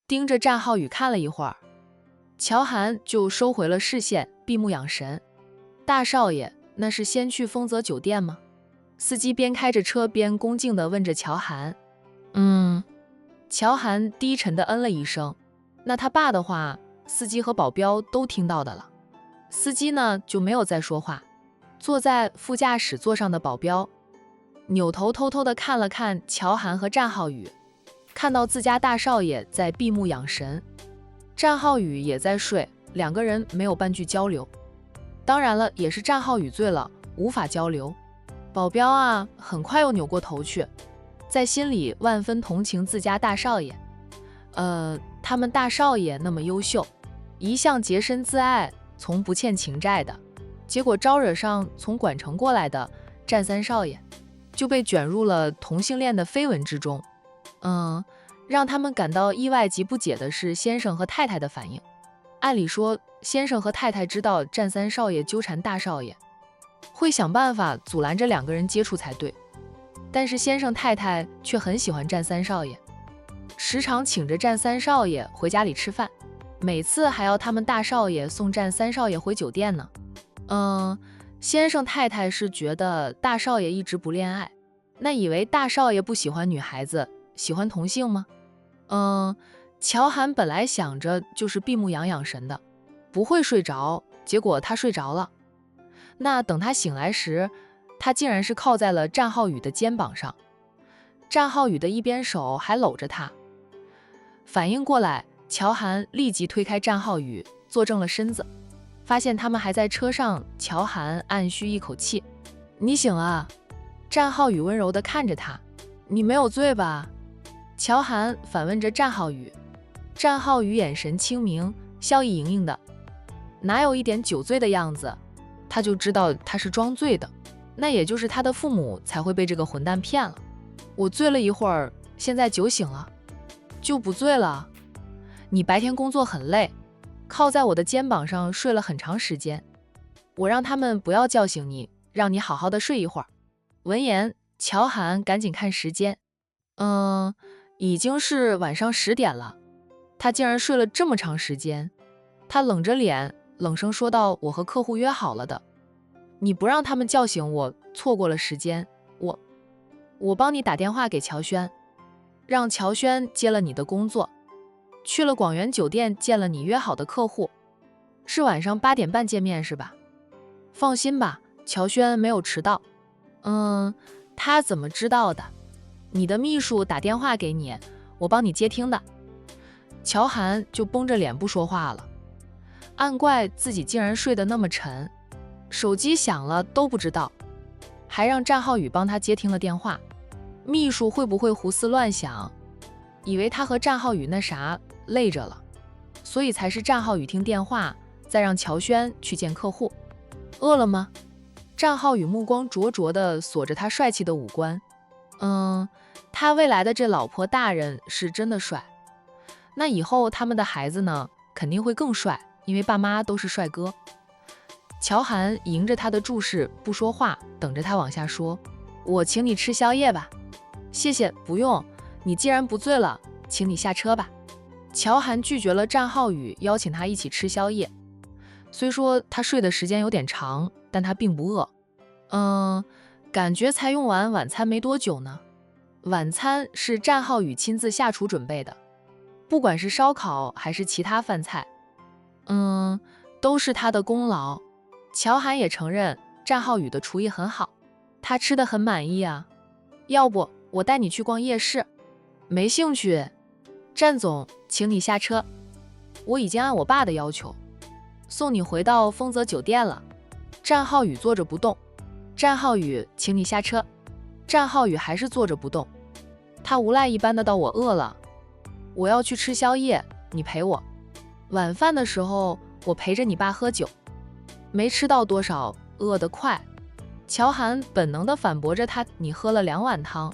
盯着战浩宇看了一会儿，乔涵就收回了视线，闭目养神。大少爷，那是先去丰泽酒店吗？司机边开着车边恭敬地问着乔涵。乔涵低沉地嗯了一声。那他爸的话，司机和保镖都听到的了。司机呢就没有再说话。坐在副驾驶座上的保镖扭头偷偷地看了看乔涵和战浩宇，看到自家大少爷在闭目养神，战浩宇也在睡，两个人没有半句交流。当然了，也是战浩宇醉了，无法交流。保镖啊，很快又扭过头去，在心里万分同情自家大少爷。他们大少爷那么优秀，一向洁身自爱，从不欠情债的，结果招惹上从管城过来的战三少爷，就被卷入了同性恋的绯闻之中。让他们感到意外及不解的是先生和太太的反应。按理说，先生和太太知道战三少爷纠缠大少爷，会想办法阻拦着两个人接触才对。但是先生太太却很喜欢战三少爷，时常请着战三少爷回家里吃饭，每次还要他们大少爷送战三少爷回酒店呢。先生太太是觉得大少爷一直不恋爱，那以为大少爷不喜欢女孩子，喜欢同性吗？乔涵本来想着就是闭目养神的，不会睡着，结果他睡着了。那等他醒来时，他竟然是靠在了战浩宇的肩膀上，战浩宇的一边手还搂着他。反应过来，乔涵立即推开战浩宇，坐正了身子，发现他们还在车上。乔涵暗吁一口气，你醒啊？战浩宇温柔地看着他，你没有醉吧？乔涵反问着战浩宇。战浩宇眼神清明，笑意盈盈的，哪有一点酒醉的样子？他就知道他是装醉的，那也就是他的父母才会被这个混蛋骗了。我醉了一会儿，现在酒醒了，就不醉了。你白天工作很累，靠在我的肩膀上睡了很长时间，我让他们不要叫醒你，让你好好的睡一会儿。闻言，乔涵赶紧看时间，已经是晚上10点了，他竟然睡了这么长时间。他冷着脸冷声说道，我和客户约好了的，你不让他们叫醒我，错过了时间。我帮你打电话给乔轩，让乔轩接了你的工作，去了广元酒店见了你约好的客户，是晚上8点半见面是吧？放心吧，乔轩没有迟到。他怎么知道的？你的秘书打电话给你，我帮你接听的。乔涵就绷着脸不说话了，暗怪自己竟然睡得那么沉，手机响了都不知道，还让战浩宇帮他接听了电话。秘书会不会胡思乱想，以为他和战浩宇那啥累着了，所以才是战浩宇听电话，再让乔轩去见客户。饿了吗？战浩宇目光灼灼地锁着他帅气的五官。他未来的这老婆大人是真的帅，那以后他们的孩子呢，肯定会更帅，因为爸妈都是帅哥。乔涵迎着他的注视不说话，等着他往下说。我请你吃宵夜吧。谢谢，不用，你既然不醉了，请你下车吧。乔涵拒绝了战浩宇邀请他一起吃宵夜，虽说他睡的时间有点长，但他并不饿。感觉才用完晚餐没多久呢。晚餐是战浩宇亲自下厨准备的，不管是烧烤还是其他饭菜，都是他的功劳。乔涵也承认战浩宇的厨艺很好，他吃得很满意啊。要不我带你去逛夜市？没兴趣。战总，请你下车，我已经按我爸的要求送你回到丰泽酒店了。战浩宇坐着不动。战浩宇，请你下车。战浩宇还是坐着不动，他无赖一般的道，我饿了，我要去吃宵夜，你陪我。晚饭的时候我陪着你爸喝酒，没吃到多少，饿得快。乔涵本能地反驳着他，你喝了2碗汤，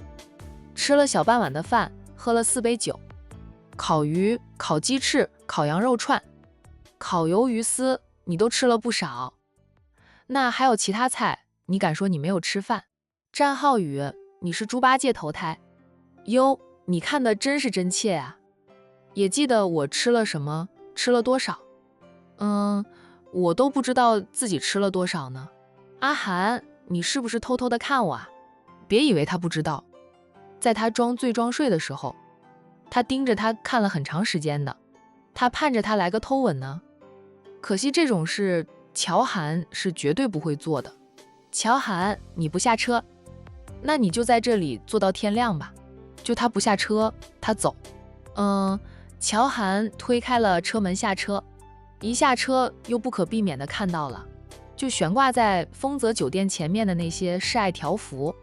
吃了小半碗的饭，喝了4杯酒，烤鱼、烤鸡翅、烤羊肉串、烤鱿鱼丝，你都吃了不少。那还有其他菜，你敢说你没有吃饭？战浩宇，你是猪八戒投胎？哟，你看的真是真切啊。也记得我吃了什么，吃了多少。我都不知道自己吃了多少呢。阿涵，你是不是偷偷的看我啊？别以为他不知道，在他装醉装睡的时候，他盯着他看了很长时间的，他盼着他来个偷吻呢。可惜这种事，乔涵是绝对不会做的。乔涵，你不下车，那你就在这里坐到天亮吧。就他不下车，他走。乔涵推开了车门下车，一下车又不可避免地看到了，就悬挂在丰泽酒店前面的那些示爱条幅。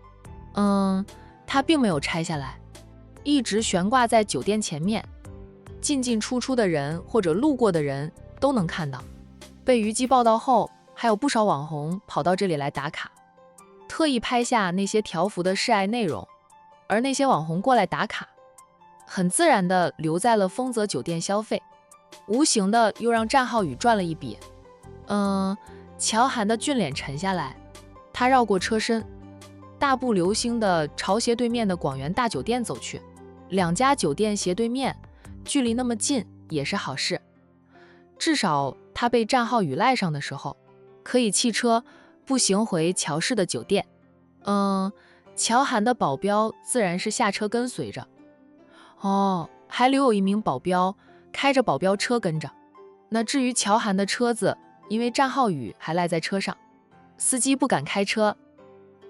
他并没有拆下来，一直悬挂在酒店前面，进进出出的人或者路过的人都能看到。被虞姬报道后，还有不少网红跑到这里来打卡，特意拍下那些条幅的示爱内容，而那些网红过来打卡，很自然地留在了丰泽酒店消费，无形的又让战浩宇赚了一笔。乔涵的俊脸沉下来，他绕过车身，大步流星地朝斜对面的广元大酒店走去。两家酒店斜对面，距离那么近也是好事，至少他被战浩宇赖上的时候，可以弃车步行回乔氏的酒店。乔涵的保镖自然是下车跟随着。还留有一名保镖开着保镖车跟着。那至于乔涵的车子，因为战浩宇还赖在车上，司机不敢开车，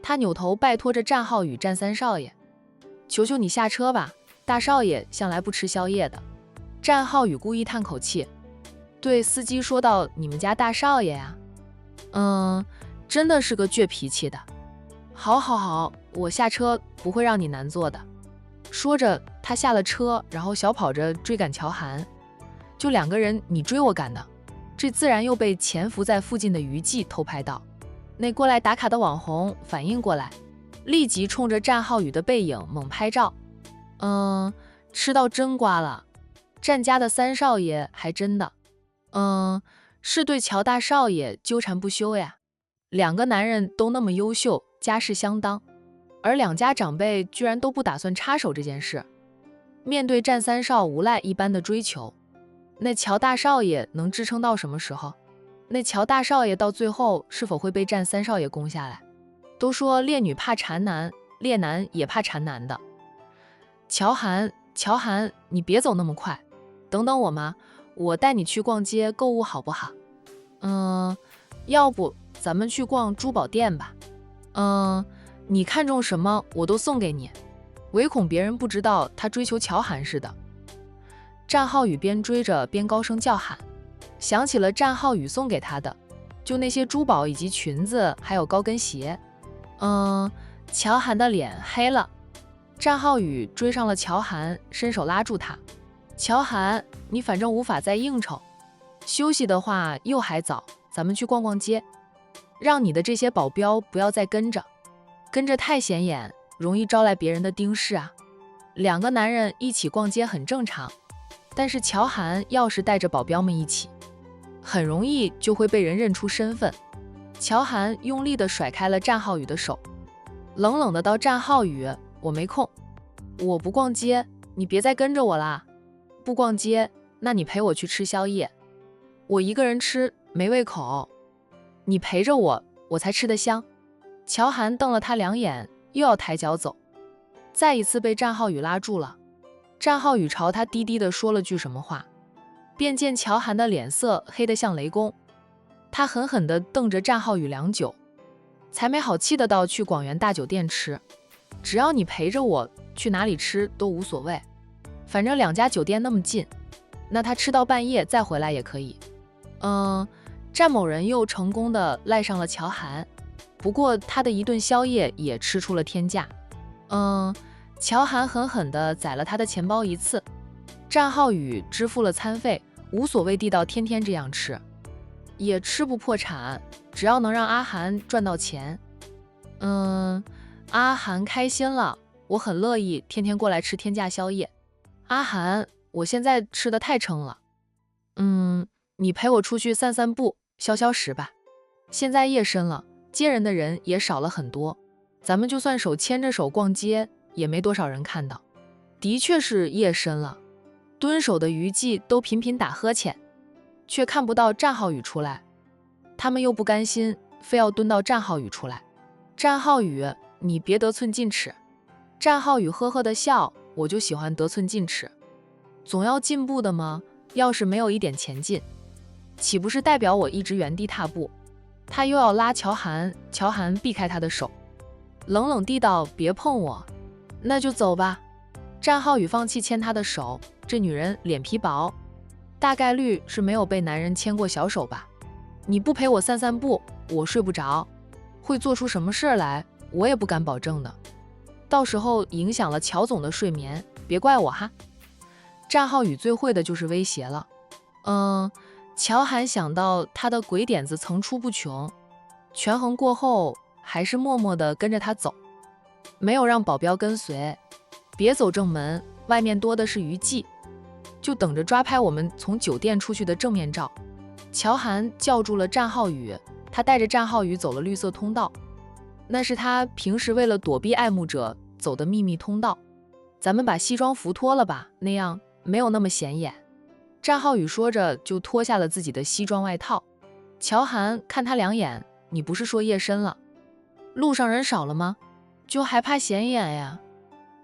他扭头拜托着战浩宇：战三少爷，求求你下车吧，大少爷向来不吃宵夜的。战浩宇故意叹口气，对司机说道：你们家大少爷呀？真的是个倔脾气的。好，我下车不会让你难做的。说着他下了车，然后小跑着追赶乔涵。就两个人你追我赶的，这自然又被潜伏在附近的虞姬偷拍到。那过来打卡的网红反应过来，立即冲着战浩宇的背影猛拍照。吃到真瓜了，战家的三少爷还真的是对乔大少爷纠缠不休呀。两个男人都那么优秀，家世相当，而两家长辈居然都不打算插手这件事。面对战三少无赖一般的追求，那乔大少爷能支撑到什么时候？那乔大少爷到最后是否会被战三少爷攻下来？都说烈女怕缠男，烈男也怕缠男的。乔涵，你别走那么快，等等我嘛，我带你去逛街购物好不好？要不咱们去逛珠宝店吧。你看中什么我都送给你，唯恐别人不知道他追求乔涵似的。战浩宇边追着边高声叫喊，想起了战浩宇送给他的，就那些珠宝以及裙子还有高跟鞋。乔涵的脸黑了。战浩宇追上了乔涵，伸手拉住他。乔涵，你反正无法再应酬，休息的话又还早，咱们去逛逛街，让你的这些保镖不要再跟着太显眼，容易招来别人的盯视啊。两个男人一起逛街很正常，但是乔涵要是带着保镖们一起，很容易就会被人认出身份。乔涵用力地甩开了战浩宇的手，冷冷地道：战浩宇，我没空，我不逛街，你别再跟着我啦。不逛街，那你陪我去吃宵夜。我一个人吃没胃口，你陪着我，我才吃得香。乔涵瞪了他两眼，又要抬脚走，再一次被战浩宇拉住了。战浩宇朝他低低地说了句什么话，便见乔涵的脸色黑得像雷公，他狠狠地瞪着战浩宇良久，才没好气地道：去广元大酒店吃，只要你陪着我，去哪里吃都无所谓，反正两家酒店那么近，那他吃到半夜再回来也可以。战某人又成功地赖上了乔涵，不过他的一顿宵夜也吃出了天价。乔涵狠狠地宰了他的钱包一次，战浩宇支付了餐费，无所谓地道天天这样吃，也吃不破产，只要能让阿涵赚到钱。阿涵开心了，我很乐意天天过来吃天价宵夜。阿涵，我现在吃得太撑了。你陪我出去散散步，消消食吧。现在夜深了，接人的人也少了很多，咱们就算手牵着手逛街，也没多少人看到。的确是夜深了，蹲守的娱记都频频打呵欠，却看不到战浩宇出来。他们又不甘心，非要蹲到战浩宇出来。战浩宇，你别得寸进尺。战浩宇呵呵的笑，我就喜欢得寸进尺，总要进步的吗？要是没有一点前进，岂不是代表我一直原地踏步？他又要拉乔涵，乔涵避开他的手，冷冷地道：“别碰我。”那就走吧。战浩宇放弃牵他的手，这女人脸皮薄，大概率是没有被男人牵过小手吧。你不陪我散散步，我睡不着，会做出什么事来，我也不敢保证的。到时候影响了乔总的睡眠，别怪我哈。战浩宇最会的就是威胁了。乔涵想到他的鬼点子层出不穷，权衡过后，还是默默地跟着他走，没有让保镖跟随。别走正门，外面多的是娱记，就等着抓拍我们从酒店出去的正面照。乔涵叫住了战浩宇，他带着战浩宇走了绿色通道，那是他平时为了躲避爱慕者走的秘密通道。咱们把西装服脱了吧，那样没有那么显眼。战浩宇说着就脱下了自己的西装外套。乔涵看他两眼，你不是说夜深了，路上人少了吗？就还怕显眼呀？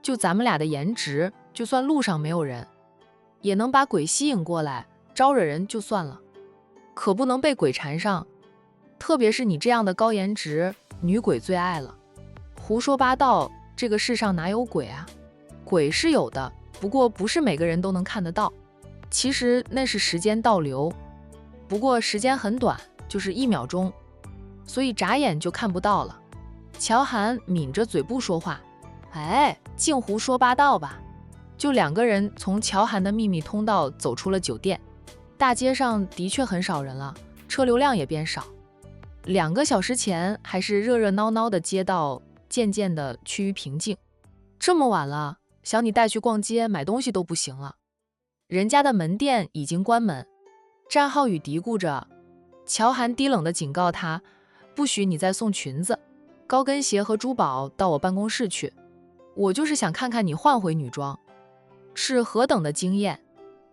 就咱们俩的颜值，就算路上没有人，也能把鬼吸引过来，招惹人就算了，可不能被鬼缠上。特别是你这样的高颜值，女鬼最爱了。胡说八道，这个世上哪有鬼啊？鬼是有的，不过不是每个人都能看得到。其实那是时间倒流，不过时间很短，就是1秒钟，所以眨眼就看不到了。乔涵抿着嘴不说话，净胡说八道吧。就2个人从乔涵的秘密通道走出了酒店，大街上的确很少人了，车流量也变少。2个小时前还是热热闹闹的街道，渐渐的趋于平静。这么晚了，想你带去逛街买东西都不行了，人家的门店已经关门。战浩宇嘀咕着，乔涵低冷地警告他，不许你再送裙子、高跟鞋和珠宝到我办公室去，我就是想看看你换回女装是何等的惊艳。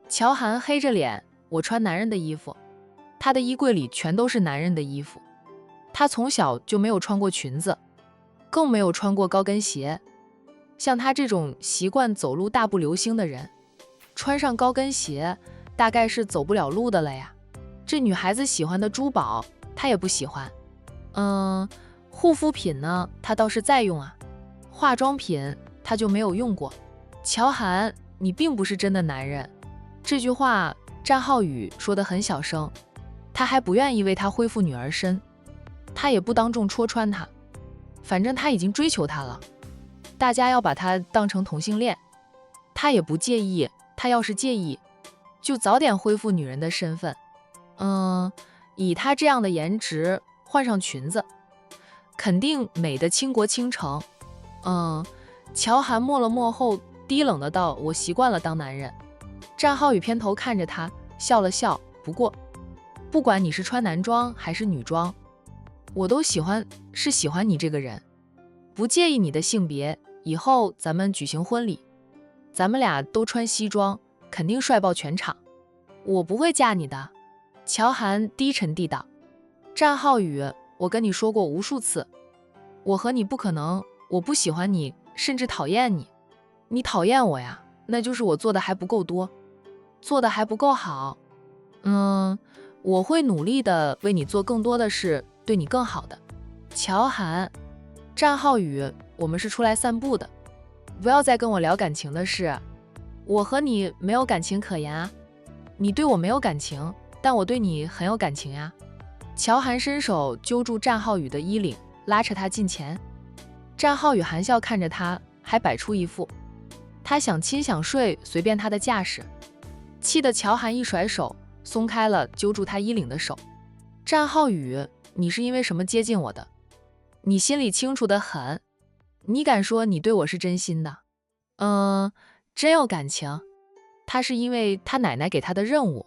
乔涵黑着脸，我穿男人的衣服，他的衣柜里全都是男人的衣服，他从小就没有穿过裙子，更没有穿过高跟鞋。像他这种习惯走路大步流星的人，穿上高跟鞋大概是走不了路的了呀。这女孩子喜欢的珠宝他也不喜欢，护肤品呢他倒是在用啊，化妆品他就没有用过。乔涵，你并不是真的男人。这句话战浩宇说得很小声，他还不愿意为他恢复女儿身，他也不当众戳穿他，反正他已经追求她了，大家要把他当成同性恋，他也不介意。他要是介意，就早点恢复女人的身份。以他这样的颜值，换上裙子，肯定美得倾国倾城。乔涵默了默后，低冷的道：“我习惯了当男人。”战浩宇偏头看着他，笑了笑。不过，不管你是穿男装还是女装，我都喜欢你这个人，不介意你的性别。以后咱们举行婚礼，咱们俩都穿西装，肯定帅爆全场。我不会嫁你的。乔涵低沉地道。战浩宇，我跟你说过无数次，我和你不可能，我不喜欢你，甚至讨厌你。你讨厌我呀，那就是我做的还不够多，做的还不够好。我会努力的为你做更多的事，对你更好的。乔涵，战浩宇，我们是出来散步的，不要再跟我聊感情的事。我和你没有感情可言啊，你对我没有感情，但我对你很有感情呀。乔涵伸手揪住战浩宇的衣领，拉扯他近前。战浩宇含笑看着他，还摆出一副他想亲想睡随便他的架势，气得乔涵一甩手，松开了揪住他衣领的手。战浩宇，你是因为什么接近我的？你心里清楚得很，你敢说你对我是真心的？真有感情。他是因为他奶奶给他的任务，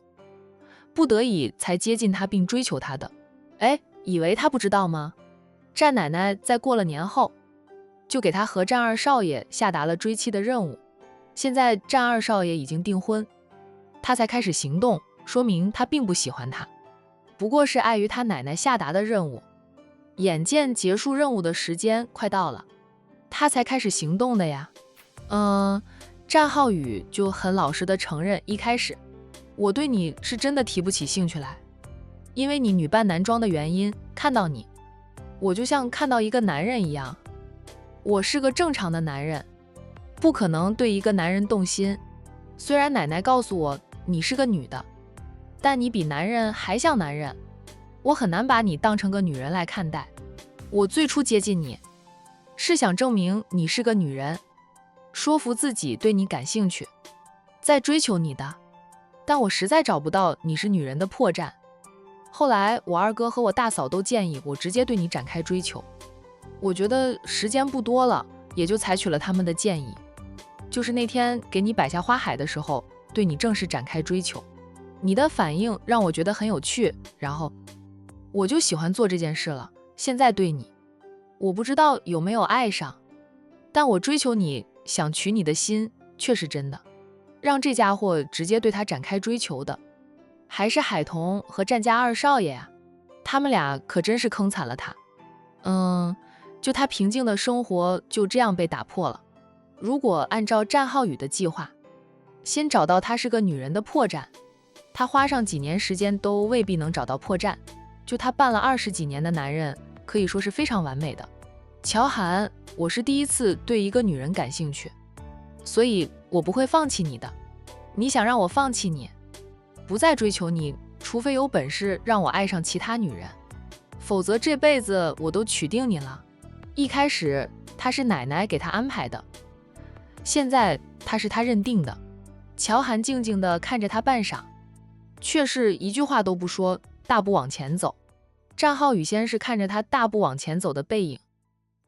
不得已才接近他并追求他的。以为他不知道吗？战奶奶在过了年后，就给他和战二少爷下达了追妻的任务。现在战二少爷已经订婚，他才开始行动，说明他并不喜欢他，不过是碍于他奶奶下达的任务。眼见结束任务的时间快到了，他才开始行动的呀。战浩宇就很老实的承认，一开始我对你是真的提不起兴趣来，因为你女扮男装的原因，看到你，我就像看到一个男人一样。我是个正常的男人，不可能对一个男人动心。虽然奶奶告诉我你是个女的，但你比男人还像男人，我很难把你当成个女人来看待。我最初接近你，是想证明你是个女人，说服自己对你感兴趣，再追求你的。但我实在找不到你是女人的破绽。后来我二哥和我大嫂都建议我直接对你展开追求，我觉得时间不多了，也就采取了他们的建议。就是那天给你摆下花海的时候，对你正式展开追求。你的反应让我觉得很有趣，然后我就喜欢做这件事了。现在对你，我不知道有没有爱上，但我追求你，想取你的心，却是真的。让这家伙直接对他展开追求的，还是海童和战家二少爷呀，他们俩可真是坑惨了他。就他平静的生活就这样被打破了。如果按照战浩宇的计划，先找到她是个女人的破绽，他花上几年时间都未必能找到破绽。就他扮了20几年的男人，可以说是非常完美的。乔涵，我是第一次对一个女人感兴趣，所以我不会放弃你的。你想让我放弃你，不再追求你，除非有本事让我爱上其他女人，否则这辈子我都娶定你了。一开始他是奶奶给他安排的，现在他是他认定的。乔涵静静地看着他半晌，却是一句话都不说，大步往前走。战浩宇先是看着他大步往前走的背影，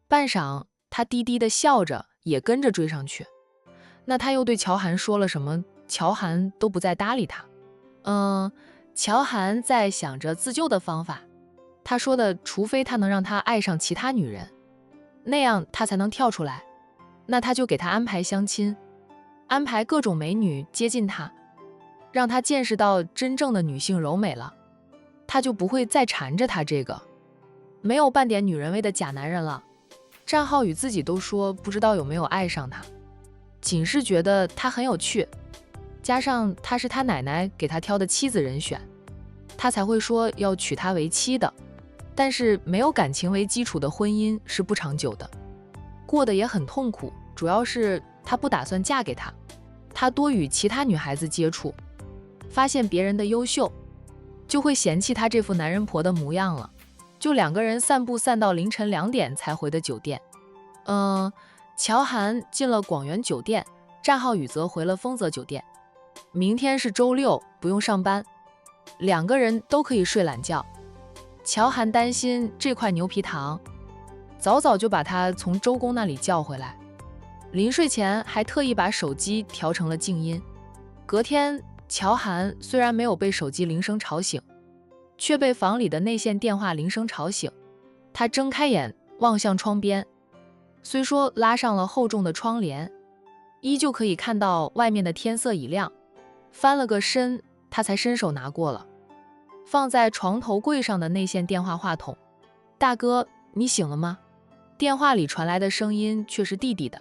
半晌他低低地笑着，也跟着追上去。那他又对乔涵说了什么？乔涵都不再搭理他。乔涵在想着自救的方法。他说的，除非他能让他爱上其他女人，那样他才能跳出来。那他就给他安排相亲，安排各种美女接近他，让他见识到真正的女性柔美了，他就不会再缠着他这个没有半点女人味的假男人了。战浩宇自己都说不知道有没有爱上他，仅是觉得他很有趣，加上他是他奶奶给他挑的妻子人选，他才会说要娶她为妻的。但是没有感情为基础的婚姻是不长久的，过得也很痛苦。主要是他不打算嫁给他，他多与其他女孩子接触，发现别人的优秀，就会嫌弃他这副男人婆的模样了。就2个人散步散到凌晨2点才回的酒店。乔涵进了广元酒店，战浩宇则回了丰泽酒店。明天是周6，不用上班，2个人都可以睡懒觉。乔涵担心这块牛皮糖，早早就把他从周公那里叫回来。临睡前还特意把手机调成了静音。隔天，乔涵虽然没有被手机铃声吵醒，却被房里的内线电话铃声吵醒。他睁开眼望向窗边，虽说拉上了厚重的窗帘，依旧可以看到外面的天色已亮。翻了个身，他才伸手拿过了放在床头柜上的内线电话话筒。大哥，你醒了吗？电话里传来的声音却是弟弟的。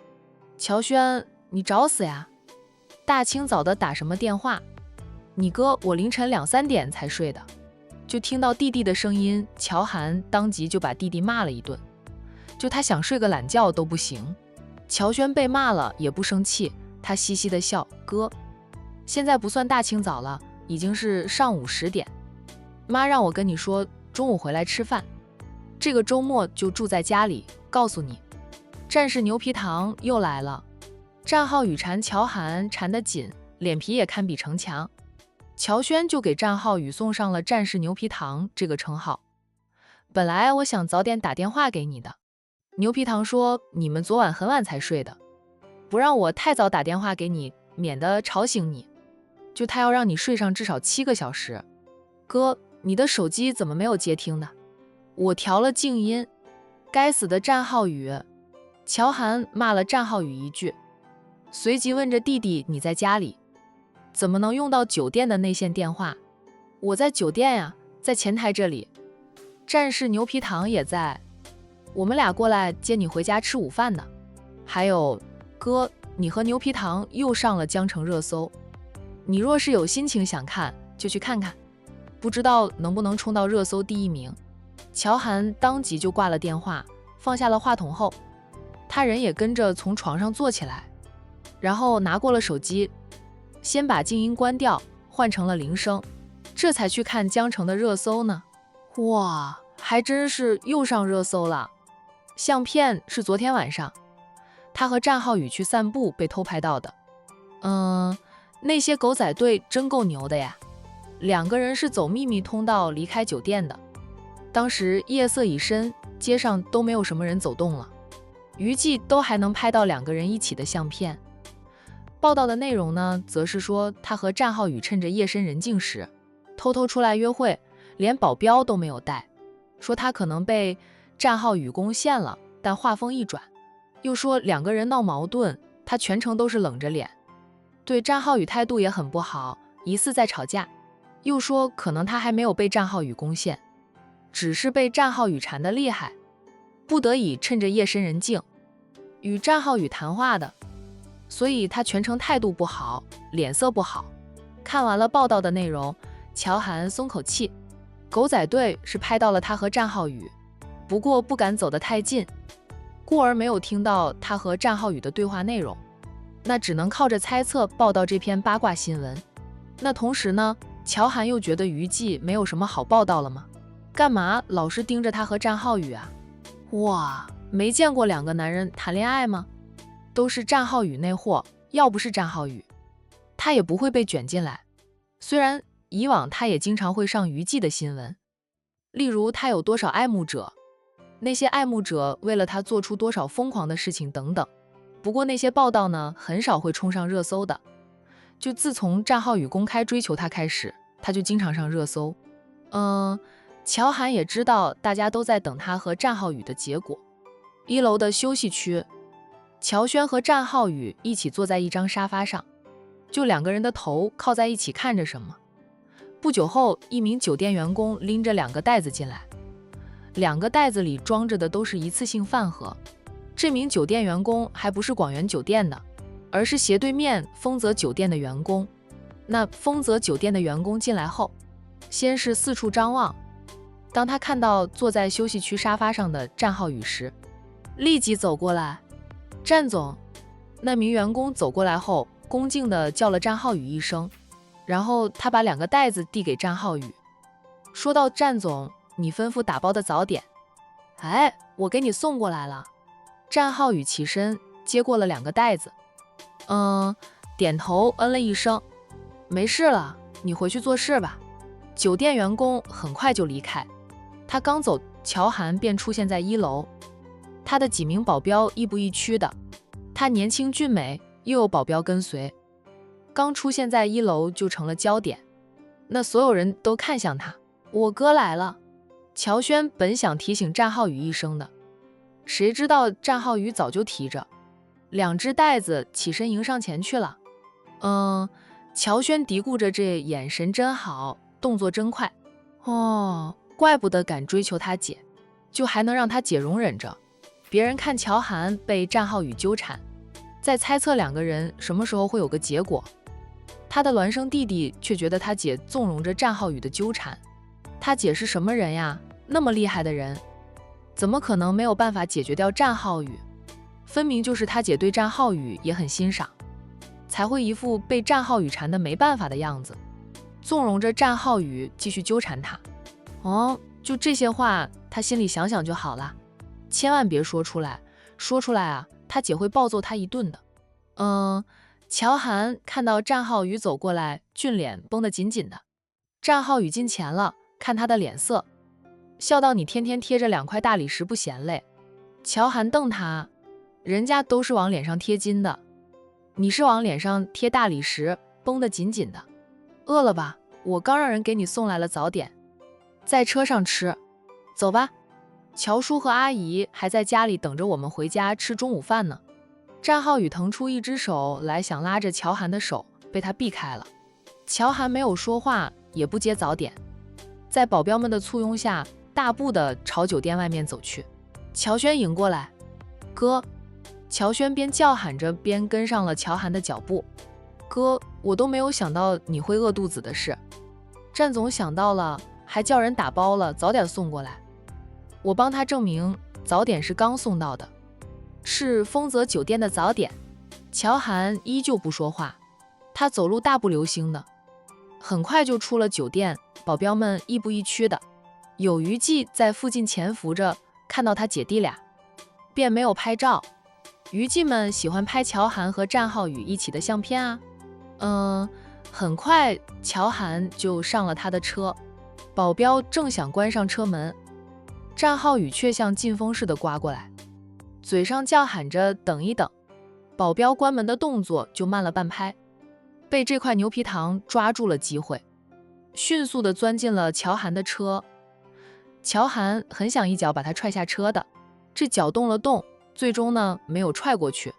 乔轩，你找死呀！大清早的打什么电话？你哥我凌晨2、3点才睡的。就听到弟弟的声音，乔涵当即就把弟弟骂了一顿。就他想睡个懒觉都不行。乔轩被骂了也不生气，他嘻嘻的笑，哥，现在不算大清早了，已经是上午10点。妈让我跟你说，中午回来吃饭，这个周末就住在家里。告诉你，战士牛皮糖又来了。战浩宇缠乔涵缠得紧，脸皮也堪比城墙。乔轩就给战浩宇送上了战士牛皮糖这个称号。本来我想早点打电话给你的，牛皮糖说你们昨晚很晚才睡的，不让我太早打电话给你，免得吵醒你。就他要让你睡上至少7个小时。哥，你的手机怎么没有接听的？我调了静音。该死的战浩宇！乔涵骂了战浩宇一句，随即问着弟弟，你在家里？怎么能用到酒店的内线电话？我在酒店呀，在前台这里。战士牛皮糖也在，我们俩过来接你回家吃午饭呢。还有，哥，你和牛皮糖又上了江城热搜，你若是有心情想看，就去看看，不知道能不能冲到热搜第1名。乔涵当即就挂了电话，放下了话筒后，他人也跟着从床上坐起来，然后拿过了手机，先把静音关掉，换成了铃声，这才去看江城的热搜呢。哇，还真是又上热搜了。相片是昨天晚上他和战浩宇去散步被偷拍到的。那些狗仔队真够牛的呀，2个人是走秘密通道离开酒店的。当时夜色已深，街上都没有什么人走动了，余悸都还能拍到2个人一起的相片。报道的内容呢，则是说他和战浩宇趁着夜深人静时偷偷出来约会，连保镖都没有带，说他可能被战浩宇攻陷了，但话锋一转，又说2个人闹矛盾，他全程都是冷着脸，对战浩宇态度也很不好，疑似在吵架，又说可能他还没有被战浩宇攻陷，只是被战浩宇缠得厉害，不得已趁着夜深人静与战浩宇谈话的，所以他全程态度不好，脸色不好。看完了报道的内容，乔涵松口气，狗仔队是拍到了他和战浩宇，不过不敢走得太近，故而没有听到他和战浩宇的对话内容，那只能靠着猜测报道这篇八卦新闻。那同时呢，乔涵又觉得余悸没有什么好报道了吗？干嘛老是盯着他和战浩宇啊？哇，没见过2个男人谈恋爱吗？都是战浩宇那货，要不是战浩宇，他也不会被卷进来。虽然以往他也经常会上余悸的新闻，例如他有多少爱慕者，那些爱慕者为了他做出多少疯狂的事情等等，不过那些报道呢，很少会冲上热搜的。就自从战浩宇公开追求他开始，他就经常上热搜。乔涵也知道大家都在等他和战浩宇的结果。1楼的休息区，乔轩和战浩宇一起坐在一张沙发上，就2个人的头靠在一起看着什么。不久后，一名酒店员工拎着2个袋子进来，2个袋子里装着的都是一次性饭盒。这名酒店员工还不是广元酒店的，而是斜对面丰泽酒店的员工。那丰泽酒店的员工进来后，先是四处张望，当他看到坐在休息区沙发上的战浩宇时，立即走过来，战总。那名员工走过来后，恭敬地叫了战浩宇一声，然后他把2个袋子递给战浩宇，说道：战总，你吩咐打包的早点，我给你送过来了。战浩宇起身接过了2个袋子，点头嗯了一声，没事了，你回去做事吧。酒店员工很快就离开，他刚走，乔涵便出现在1楼，他的几名保镖亦步亦趋的，他年轻俊美，又有保镖跟随，刚出现在1楼就成了焦点，那所有人都看向他。我哥来了。乔轩本想提醒战浩宇一声的，谁知道战浩宇早就提着2只袋子起身迎上前去了。乔轩嘀咕着，这眼神真好，动作真快。怪不得敢追求他姐，就还能让他姐容忍着。别人看乔涵被战浩宇纠缠，在猜测2个人什么时候会有个结果。他的孪生弟弟却觉得他姐纵容着战浩宇的纠缠。他姐是什么人呀？那么厉害的人，怎么可能没有办法解决掉战浩宇？分明就是他姐对战浩宇也很欣赏，才会一副被战浩宇缠得没办法的样子，纵容着战浩宇继续纠缠他。就这些话，他心里想想就好了，千万别说出来，说出来啊，他姐会暴揍他一顿的。乔涵看到战浩宇走过来，俊脸绷得紧紧的。战浩宇近前了，看他的脸色，笑道：你天天贴着2块大理石不嫌累？乔涵瞪他，人家都是往脸上贴金的，你是往脸上贴大理石，绷得紧紧的。饿了吧？我刚让人给你送来了早点，在车上吃。走吧，乔叔和阿姨还在家里等着我们回家吃中午饭呢。战浩宇腾出一只手来，想拉着乔涵的手，被他避开了。乔涵没有说话，也不接早点，在保镖们的簇拥下，大步地朝酒店外面走去。乔轩迎过来，哥。乔轩边叫喊着边跟上了乔涵的脚步。哥，我都没有想到你会饿肚子的事。战总想到了，还叫人打包了早点送过来。我帮他证明早点是刚送到的，是丰泽酒店的早点。乔涵依旧不说话，他走路大步流星的，很快就出了酒店。保镖们亦步亦趋的，有娱记在附近潜伏着，看到他姐弟俩，便没有拍照。娱记们喜欢拍乔涵和战浩宇一起的相片啊。很快乔涵就上了他的车，保镖正想关上车门，战浩宇却像劲风似的刮过来，嘴上叫喊着等一等，保镖关门的动作就慢了半拍，被这块牛皮糖抓住了机会，迅速地钻进了乔涵的车。乔涵很想一脚把他踹下车的，这脚动了动，最终呢没有踹过去。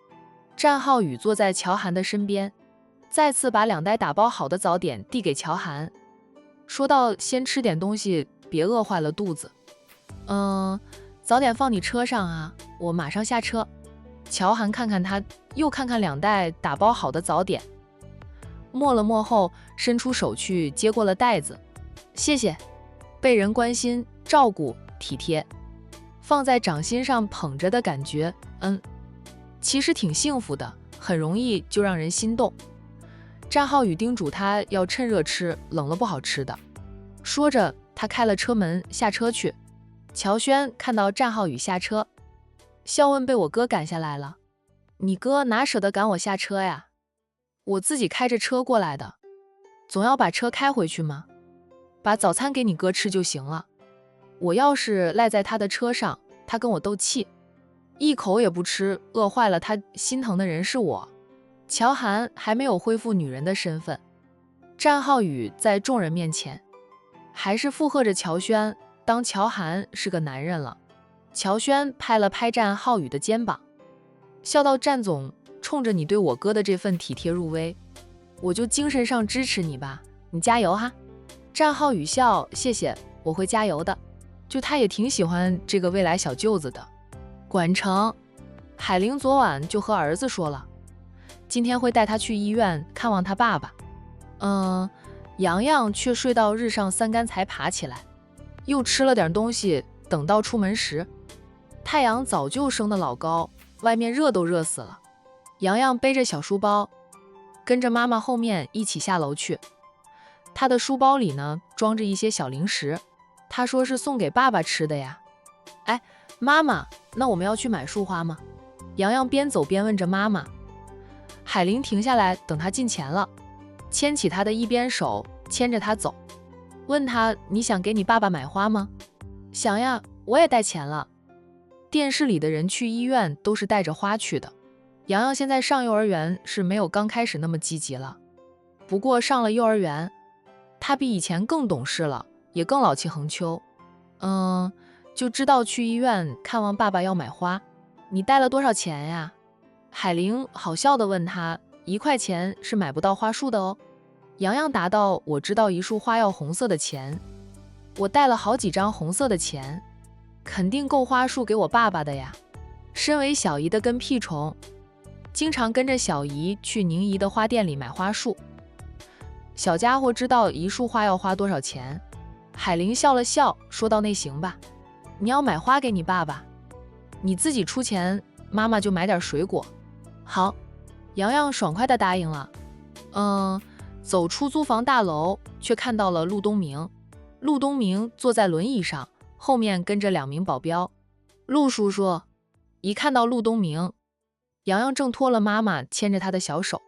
战浩宇坐在乔涵的身边，再次把2袋打包好的早点递给乔涵，说道：“先吃点东西，别饿坏了肚子。”早点放你车上啊，我马上下车。乔涵看看他，又看看2袋打包好的早点，默了默后，伸出手去接过了袋子。谢谢，被人关心、照顾、体贴，放在掌心上捧着的感觉，其实挺幸福的，很容易就让人心动。战浩宇叮嘱他要趁热吃，冷了不好吃的。说着，他开了车门下车去。乔轩看到战浩宇下车，笑问：“被我哥赶下来了？你哥哪舍得赶我下车呀？我自己开着车过来的，总要把车开回去吗？把早餐给你哥吃就行了。我要是赖在他的车上，他跟我斗气，一口也不吃，饿坏了他心疼的人是我。”乔涵还没有恢复女人的身份，战浩宇在众人面前还是附和着乔轩，当乔涵是个男人了。乔轩拍了拍战浩宇的肩膀，笑道：“战总，冲着你对我哥的这份体贴入微，我就精神上支持你吧，你加油哈。”战浩宇笑：“谢谢，我会加油的。”就他也挺喜欢这个未来小舅子的。管城，海玲昨晚就和儿子说了，今天会带他去医院看望他爸爸。洋洋却睡到日上3竿才爬起来，又吃了点东西，等到出门时，太阳早就升得老高，外面热都热死了。洋洋背着小书包，跟着妈妈后面一起下楼去。他的书包里呢，装着一些小零食，他说是送给爸爸吃的呀。哎，妈妈，那我们要去买束花吗？洋洋边走边问着妈妈。海玲停下来等他近前了，牵起他的一边手，牵着他走，问他：“你想给你爸爸买花吗？”“想呀，我也带钱了。”电视里的人去医院都是带着花去的。洋洋现在上幼儿园是没有刚开始那么积极了，不过上了幼儿园，他比以前更懂事了，也更老气横秋。就知道去医院看望爸爸要买花。你带了多少钱呀？海玲好笑地问他，1块钱是买不到花束的哦。洋洋答道：“我知道一束花要红色的钱，我带了好几张红色的钱，肯定够花束给我爸爸的呀。”身为小姨的跟屁虫，经常跟着小姨去宁姨的花店里买花束。小家伙知道一束花要花多少钱。海玲笑了笑，说道：“那行吧，你要买花给你爸爸，你自己出钱，妈妈就买点水果。”好，洋洋爽快地答应了。走出租房大楼，却看到了陆东明。陆东明坐在轮椅上，后面跟着2名保镖。陆叔叔，一看到陆东明，洋洋挣脱了妈妈牵着他的小手，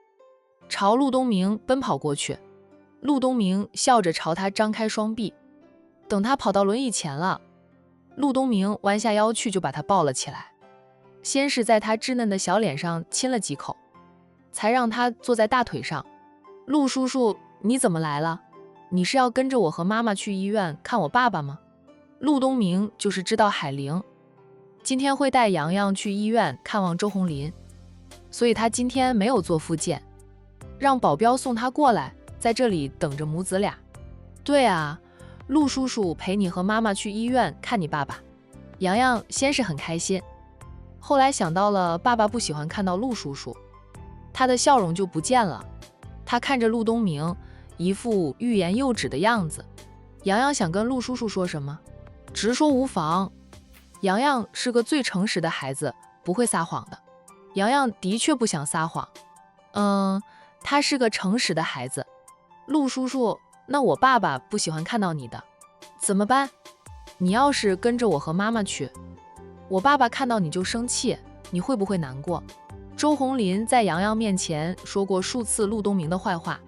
朝陆东明奔跑过去。陆东明笑着朝他张开双臂，等他跑到轮椅前了，陆东明弯下腰去就把他抱了起来，先是在他稚嫩的小脸上亲了几口，才让他坐在大腿上。陆叔叔，你怎么来了？你是要跟着我和妈妈去医院看我爸爸吗？陆东明就是知道海玲今天会带洋洋去医院看望周红林，所以他今天没有做复健，让保镖送他过来，在这里等着母子俩。对啊，陆叔叔陪你和妈妈去医院看你爸爸。洋洋先是很开心，后来想到了爸爸不喜欢看到陆叔叔，他的笑容就不见了。他看着陆东明，一副欲言又止的样子。洋洋想跟陆叔叔说什么，直说无妨。洋洋是个最诚实的孩子，不会撒谎的。洋洋的确不想撒谎。他是个诚实的孩子。陆叔叔，那我爸爸不喜欢看到你的，怎么办？你要是跟着我和妈妈去，我爸爸看到你就生气，你会不会难过？周红林在洋洋面前说过数次陆东明的坏话。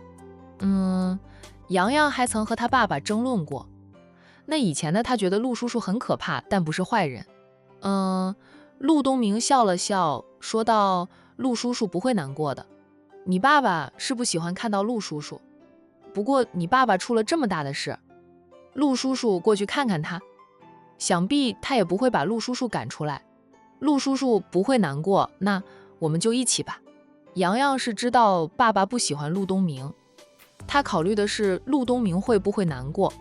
洋洋还曾和他爸爸争论过。那以前的他觉得陆叔叔很可怕，但不是坏人。陆东明笑了笑，说道：陆叔叔不会难过的。你爸爸是不喜欢看到陆叔叔，不过你爸爸出了这么大的事，陆叔叔过去看看他，想必他也不会把陆叔叔赶出来。陆叔叔不会难过，那我们就一起吧。洋洋是知道爸爸不喜欢陆东明，他考虑的是陆东明会不会难过。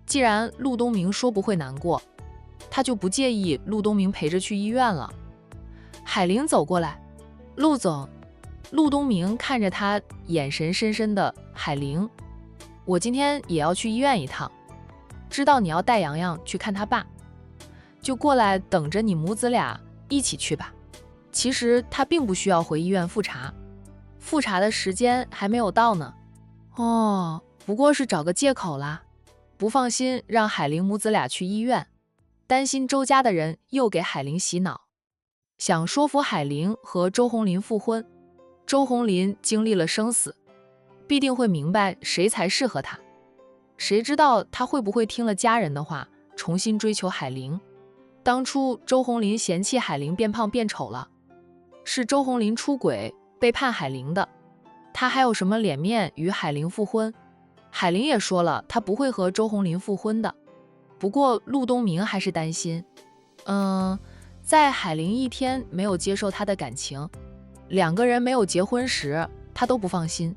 既然陆东明说不会难过，他就不介意陆东明陪着去医院了。海玲走过来，陆总。陆东明看着他，眼神深深的。海玲，我今天也要去医院一趟，知道你要带洋洋去看他爸，就过来等着你母子俩一起去吧。其实他并不需要回医院复查，复查的时间还没有到呢。不过是找个借口啦，不放心让海玲母子俩去医院，担心周家的人又给海玲洗脑，想说服海玲和周红林复婚。周红林经历了生死，必定会明白谁才适合他。谁知道他会不会听了家人的话，重新追求海玲？当初周红林嫌弃海玲变胖变丑了，是周红林出轨背叛海玲的，他还有什么脸面与海玲复婚？海玲也说了，他不会和周红林复婚的。不过陆东明还是担心，在海玲一天没有接受他的感情，两个人没有结婚时，他都不放心，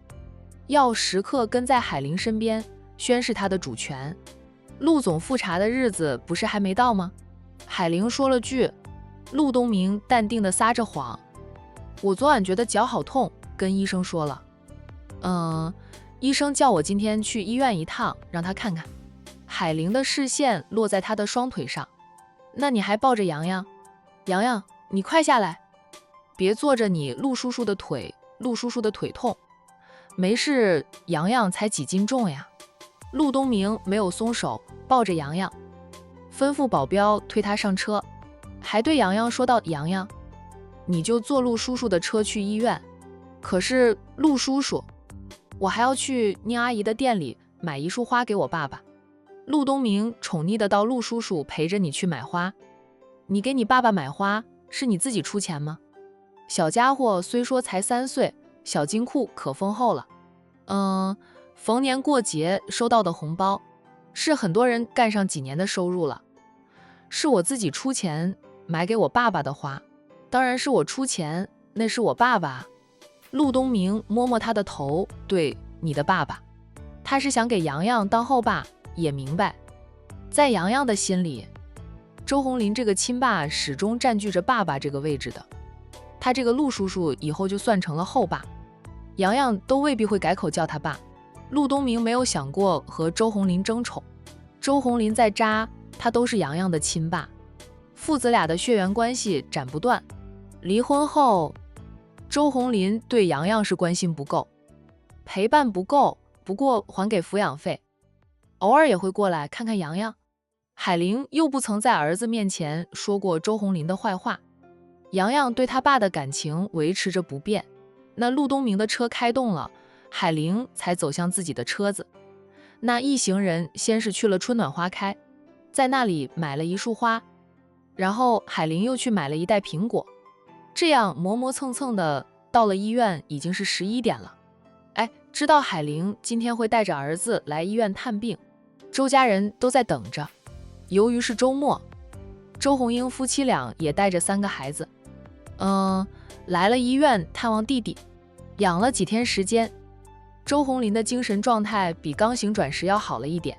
要时刻跟在海玲身边，宣示他的主权。陆总复查的日子不是还没到吗？海玲说了句，陆东明淡定地撒着谎，我昨晚觉得脚好痛，跟医生说了。医生叫我今天去医院一趟，让他看看。海玲的视线落在他的双腿上，那你还抱着洋洋？洋洋，你快下来，别坐着你陆叔叔的腿，陆叔叔的腿痛。没事，洋洋才几斤重呀。陆东明没有松手，抱着洋洋，吩咐保镖推他上车，还对洋洋说道：洋洋，你就坐陆叔叔的车去医院。可是陆叔叔，我还要去宁阿姨的店里买一束花给我爸爸。陆东明宠溺的到陆叔叔陪着你去买花。你给你爸爸买花是你自己出钱吗？小家伙虽说才3岁，小金库可丰厚了。逢年过节收到的红包，是很多人干上几年的收入了。是我自己出钱买给我爸爸的花，当然是我出钱，那是我爸爸。陆东明摸摸他的头，对，你的爸爸。他是想给洋洋当后爸，也明白，在洋洋的心里，周红林这个亲爸始终占据着爸爸这个位置的。他这个陆叔叔以后就算成了后爸，洋洋都未必会改口叫他爸。陆东明没有想过和周红林争宠，周红林在渣，他都是洋洋的亲爸，父子俩的血缘关系斩不断。离婚后，周红林对洋洋是关心不够，陪伴不够，不过还给抚养费，偶尔也会过来看看洋洋。海玲又不曾在儿子面前说过周红林的坏话，洋洋对他爸的感情维持着不变。那陆东明的车开动了，海玲才走向自己的车子。那一行人先是去了春暖花开，在那里买了一束花，然后海玲又去买了一袋苹果，这样磨磨蹭蹭的到了医院，已经是11点了。知道海玲今天会带着儿子来医院探病，周家人都在等着。由于是周末，周红英夫妻俩也带着3个孩子，来了医院探望弟弟，养了几天时间。周鸿林的精神状态比刚醒转时要好了一点，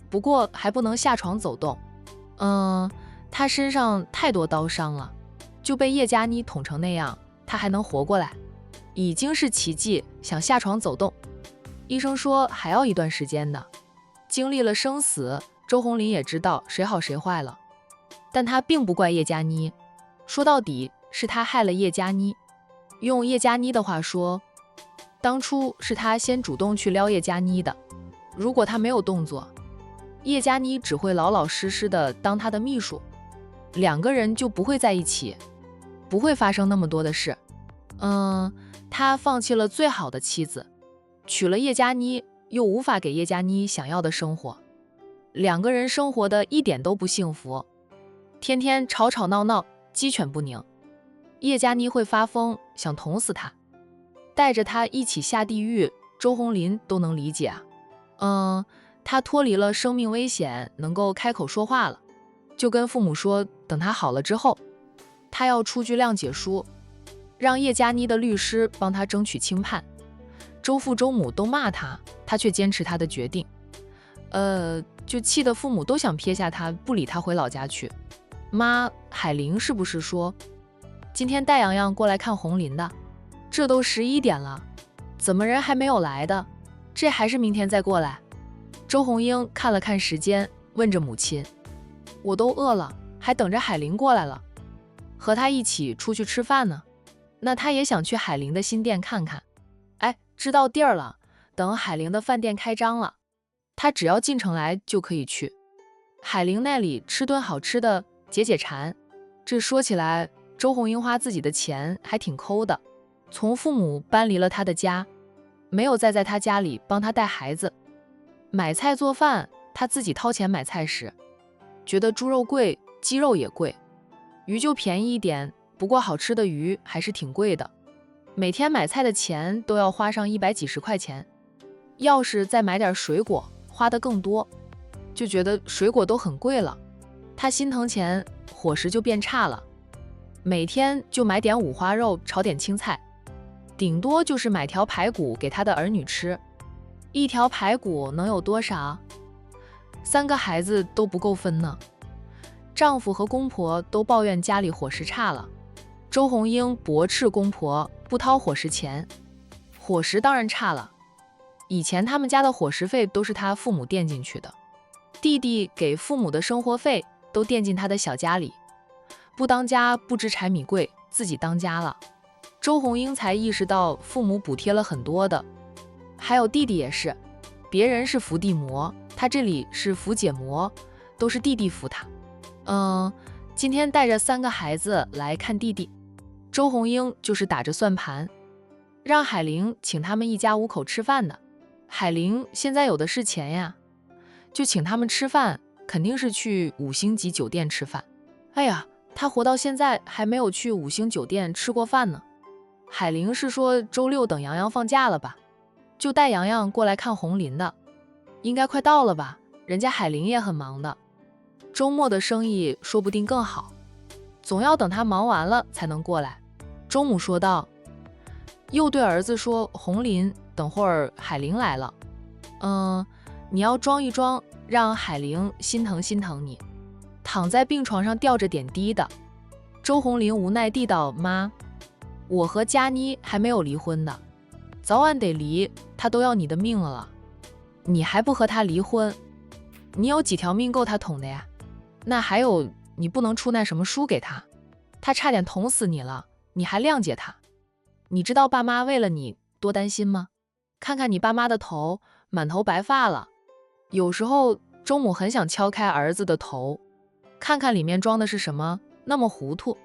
不过还不能下床走动。他身上太多刀伤了，就被叶佳妮捅成那样，他还能活过来，已经是奇迹。想下床走动，医生说还要一段时间的。经历了生死，周鸿林也知道谁好谁坏了，但他并不怪叶佳妮，说到底是他害了叶佳妮。用叶佳妮的话说，当初是他先主动去撩叶佳妮的，如果他没有动作，叶佳妮只会老老实实的当他的秘书，两个人就不会在一起，不会发生那么多的事。他放弃了最好的妻子，娶了叶佳妮，又无法给叶佳妮想要的生活，两个人生活的一点都不幸福，天天吵吵闹闹，鸡犬不宁。叶佳妮会发疯，想捅死他，带着他一起下地狱，周鸿林都能理解啊。他脱离了生命危险，能够开口说话了，就跟父母说，等他好了之后，他要出具谅解书，让叶佳妮的律师帮他争取轻判。周父周母都骂他，他却坚持他的决定，就气得父母都想撇下他，不理他回老家去。妈，海玲是不是说今天带洋洋过来看红林的？这都11点了，怎么人还没有来的？这还是明天再过来？周鸿英看了看时间，问着母亲，我都饿了，还等着海玲过来了，和她一起出去吃饭呢。那她也想去海玲的新店看看。知道地儿了，等海玲的饭店开张了，她只要进城来就可以去海玲那里吃顿好吃的，解解馋。这说起来，周鸿英花自己的钱还挺抠的，从父母搬离了他的家，没有再在他家里帮他带孩子，买菜做饭，他自己掏钱买菜时，觉得猪肉贵，鸡肉也贵，鱼就便宜一点，不过好吃的鱼还是挺贵的，每天买菜的钱都要花上100几十块钱，要是再买点水果，花的更多，就觉得水果都很贵了，他心疼钱，伙食就变差了，每天就买点五花肉，炒点青菜，顶多就是买条排骨给他的儿女吃，一条排骨能有多少？3个孩子都不够分呢。丈夫和公婆都抱怨家里伙食差了，周鸿英驳斥公婆不掏伙食钱，伙食当然差了，以前他们家的伙食费都是他父母垫进去的，弟弟给父母的生活费都垫进他的小家里，不当家不知柴米贵，自己当家了，周鸿英才意识到父母补贴了很多的。还有弟弟也是，别人是伏地魔，他这里是伏解魔，都是弟弟扶他。今天带着3个孩子来看弟弟，周鸿英就是打着算盘，让海玲请他们一家5口吃饭的。海玲现在有的是钱呀，就请他们吃饭，肯定是去5星级酒店吃饭。哎呀，他活到现在还没有去5星酒店吃过饭呢。海玲是说周6等洋洋放假了吧，就带洋洋过来看红林的，应该快到了吧，人家海玲也很忙的，周末的生意说不定更好，总要等他忙完了才能过来。周母说道，又对儿子说，红林，等会儿海玲来了，你要装一装，让海玲心疼心疼你，躺在病床上吊着点滴的。周鸿林无奈地道，妈，我和佳妮还没有离婚的，早晚得离，他都要你的命了，你还不和他离婚？你有几条命够他捅的呀？那还有，你不能出那什么书给他，他差点捅死你了，你还谅解他？你知道爸妈为了你多担心吗？看看你爸妈的头，满头白发了，有时候周母很想敲开儿子的头，看看里面装的是什么，那么糊涂。